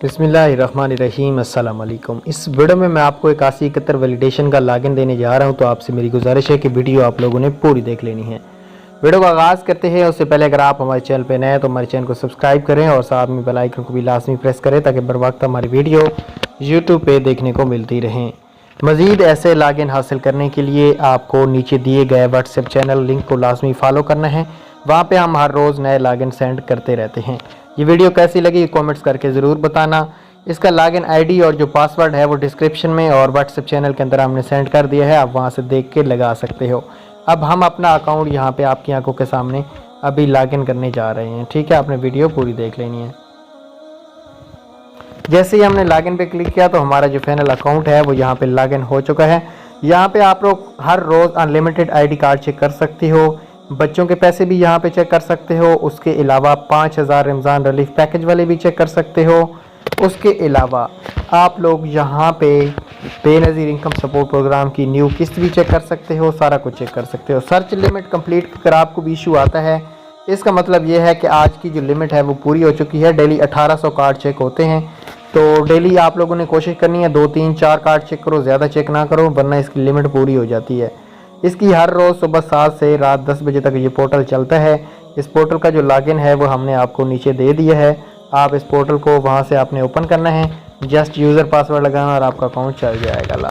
बिस्मिल्लाहिर्रहमानिर्रहीम अस्सलाम वालेकुम। इस वीडियो में मैं आपको 8171 वैलिडेशन का लॉगिन देने जा रहा हूं, तो आपसे मेरी गुजारिश है कि वीडियो आप लोगों ने पूरी देख लेनी है। वीडियो का आगाज़ करते हैं उससे पहले अगर आप हमारे चैनल पर नए हैं तो हमारे चैनल को सब्सक्राइब करें और साथ में बेल आइकन को भी लाजमी प्रेस करें ताकि बर वक्त हमारी वीडियो यूट्यूब पर देखने को मिलती रहें। मज़ीद ऐसे लॉगिन हासिल करने के लिए आपको नीचे दिए गए व्हाट्सएप चैनल लिंक को लाजमी फॉलो करना है। वहाँ पे हम हर रोज़ नए लॉगिन सेंड करते रहते हैं। ये वीडियो कैसी लगी कमेंट्स करके ज़रूर बताना। इसका लॉगिन आईडी और जो पासवर्ड है वो डिस्क्रिप्शन में और व्हाट्सएप चैनल के अंदर हमने सेंड कर दिया है, आप वहाँ से देख के लगा सकते हो। अब हम अपना अकाउंट यहाँ पे आपकी आंखों के सामने अभी लॉगिन करने जा रहे हैं। ठीक है, आपने वीडियो पूरी देख लेनी है। जैसे ही हमने लॉगिन पे क्लिक किया तो हमारा जो फाइनल अकाउंट है वो यहाँ पे लॉगिन हो चुका है। यहाँ पे आप लोग हर रोज़ अनलिमिटेड आईडी कार्ड चेक कर सकते हो, बच्चों के पैसे भी यहाँ पे चेक कर सकते हो। उसके अलावा 5000 रमज़ान रिलीफ पैकेज वाले भी चेक कर सकते हो। उसके अलावा आप लोग यहाँ पे बेनज़ीर इनकम सपोर्ट प्रोग्राम की न्यू किस्त भी चेक कर सकते हो, सारा कुछ चेक कर सकते हो। सर्च लिमिट कंप्लीट अगर आपको भी इशू आता है, इसका मतलब ये है कि आज की जो लिमिट है वो पूरी हो चुकी है। डेली 1800 कार्ड चेक होते हैं, तो डेली आप लोगों ने कोशिश करनी है 2 3 4 कार्ड चेक करो, ज़्यादा चेक ना करो वरना इसकी लिमिट पूरी हो जाती है। इसकी हर रोज़ सुबह 7 से रात 10 बजे तक ये पोर्टल चलता है। इस पोर्टल का जो लॉगिन है वो हमने आपको नीचे दे दिया है। आप इस पोर्टल को वहाँ से आपने ओपन करना है, जस्ट यूज़र पासवर्ड लगाना और आपका अकाउंट चल जाएगा।